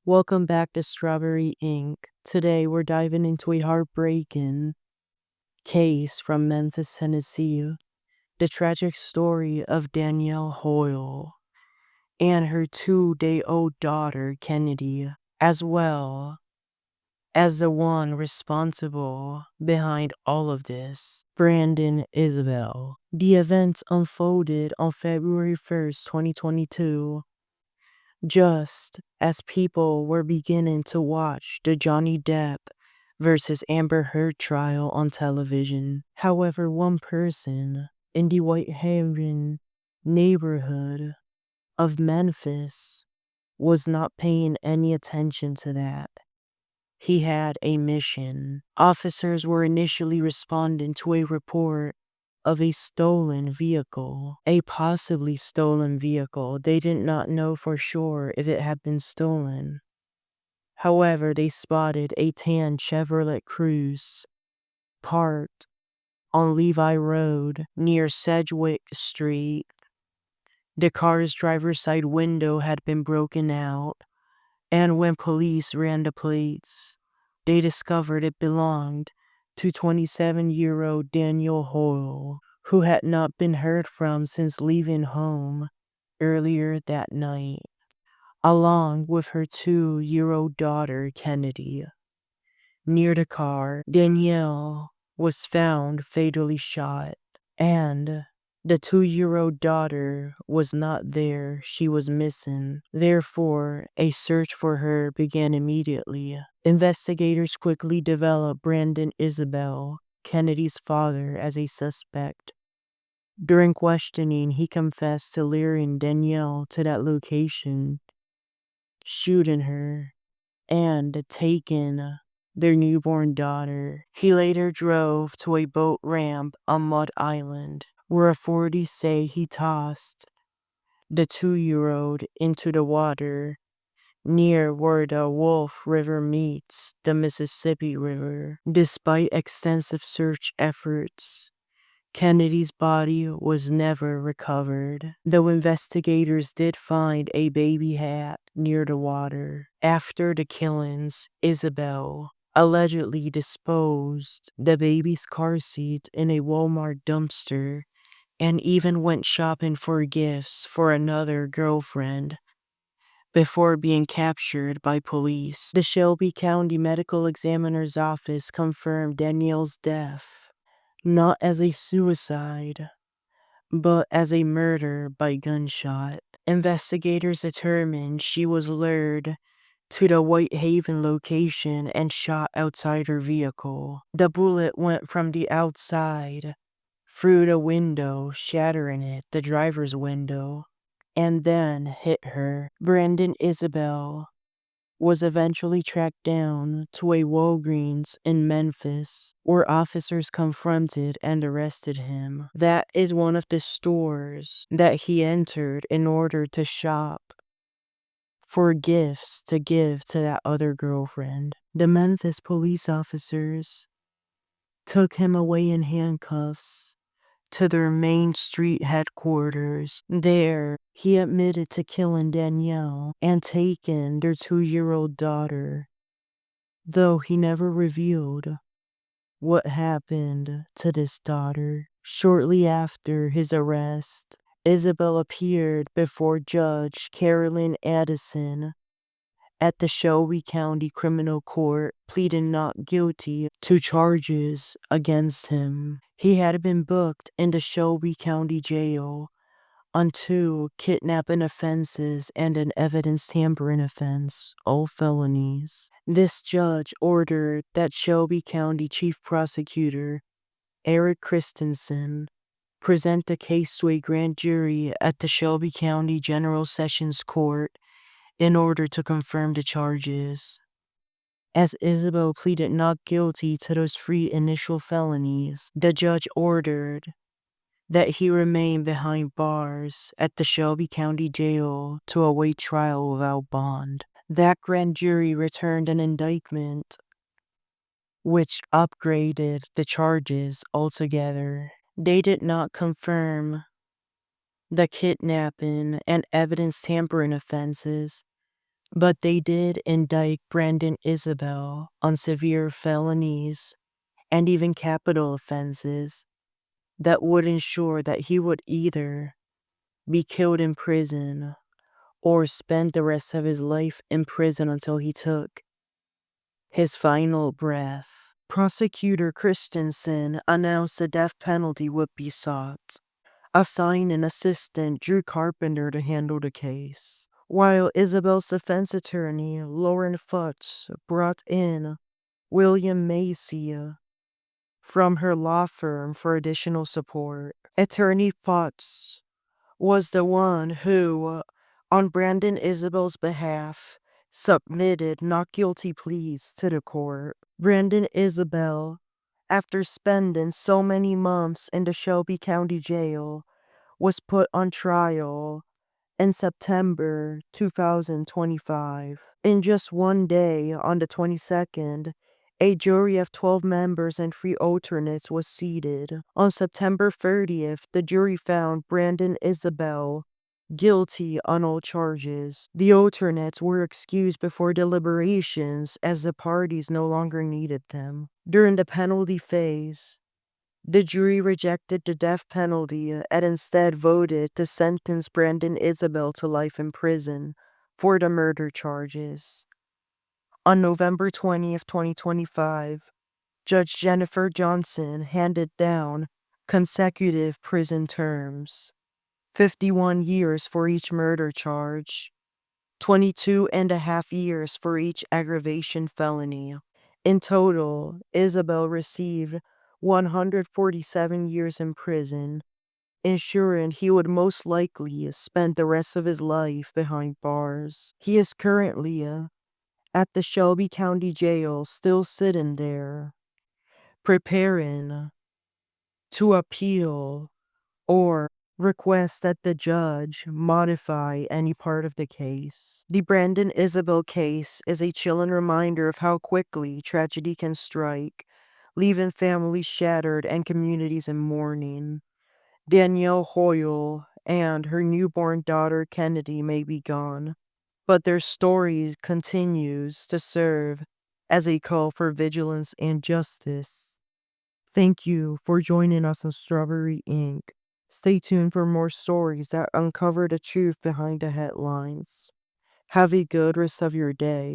Welcome back to Strawberry Ink. Today we're diving into a heartbreaking case from Memphis, Tennessee. The tragic story of Danielle Hoyle and her 2-day-old daughter, Kennedy, as well as the one responsible behind all of this, Brandon Isabelle. The events unfolded on February 1st, 2022. Just as people were beginning to watch the Johnny Depp versus Amber Heard trial on television. However, one person in the Whitehaven neighborhood of Memphis was not paying any attention to that. He had a mission. Officers were initially responding to a report of a stolen vehicle, a possibly stolen vehicle. They did not know for sure if it had been stolen. However, they spotted a tan Chevrolet Cruze parked on Levi Road near Sedgwick Street. The car's driver's side window had been broken out, and when police ran the plates, they discovered it belonged to 27-year-old Danielle Hoyle, who had not been heard from since leaving home earlier that night, along with her 2-year-old daughter, Kennedy. Near the car, Danielle was found fatally shot, and the 2-year-old daughter was not there. She was missing. Therefore, a search for her began immediately. Investigators quickly developed Brandon Isabelle, Kennedy's father, as a suspect. During questioning, he confessed to luring Danielle to that location, shooting her, and taking their newborn daughter. He later drove to a boat ramp on Mud Island, where authorities say he tossed the 2-year-old into the water near where the Wolf River meets the Mississippi River. Despite extensive search efforts, Kennedy's body was never recovered, though investigators did find a baby hat near the water. After the killings, Isabelle allegedly disposed the baby's car seat in a Walmart dumpster and even went shopping for gifts for another girlfriend before being captured by police. The Shelby County Medical Examiner's Office confirmed Danielle's death not as a suicide, but as a murder by gunshot. Investigators determined she was lured to the Whitehaven location and shot outside her vehicle. The bullet went from the outside through the window, shattering it, the driver's window, and then hit her. Brandon Isabelle was eventually tracked down to a Walgreens in Memphis, where officers confronted and arrested him. That is one of the stores that he entered in order to shop for gifts to give to that other girlfriend. The Memphis police officers took him away in handcuffs to their Main Street headquarters. There, he admitted to killing Danielle and taking their 2-year-old daughter, though he never revealed what happened to this daughter. Shortly after his arrest, Isabel appeared before Judge Carolyn Addison at the Shelby County Criminal Court, pleading not guilty to charges against him. He had been booked in the Shelby County Jail on 2 kidnapping offenses and an evidence tampering offense, all felonies. This judge ordered that Shelby County Chief Prosecutor Eric Christensen present the case to a grand jury at the Shelby County General Sessions Court in order to confirm the charges. As Isabel pleaded not guilty to those 3 initial felonies, the judge ordered that he remain behind bars at the Shelby County Jail to await trial without bond. That grand jury returned an indictment which upgraded the charges altogether. They did not confirm the kidnapping and evidence tampering offenses, But they did indict Brandon Isabelle on severe felonies and even capital offenses that would ensure that he would either be killed in prison or spend the rest of his life in prison until he took his final breath. Prosecutor Christensen announced the death penalty would be sought, assigned an assistant, Drew Carpenter, to handle the case, while Isabel's defense attorney, Lauren Futz, brought in William Macy from her law firm for additional support. Attorney Futz was the one who, on Brandon Isabel's behalf, submitted not guilty pleas to the court. Brandon Isabelle, after spending so many months in the Shelby County Jail, was put on trial in September 2025. In just one day, on the 22nd, a jury of 12 members and 3 alternates was seated. On September 30th, the jury found Brandon Isabelle guilty on all charges. The alternates were excused before deliberations as the parties no longer needed them. During the penalty phase, the jury rejected the death penalty and instead voted to sentence Brandon Isabelle to life in prison for the murder charges. On November 20th, 2025, Judge Jennifer Johnson handed down consecutive prison terms, 51 years for each murder charge, 22 and a half years for each aggravation felony. In total, Isabelle received 147 years in prison, ensuring he would most likely spend the rest of his life behind bars. He is currently at the Shelby County Jail, still sitting there, preparing to appeal or request that the judge modify any part of the case. The Brandon Isabelle case is a chilling reminder of how quickly tragedy can strike, leaving families shattered and communities in mourning. Danielle Hoyle and her newborn daughter Kennedy may be gone, but their story continues to serve as a call for vigilance and justice. Thank you for joining us on Strawberry Ink. Stay tuned for more stories that uncover the truth behind the headlines. Have a good rest of your day.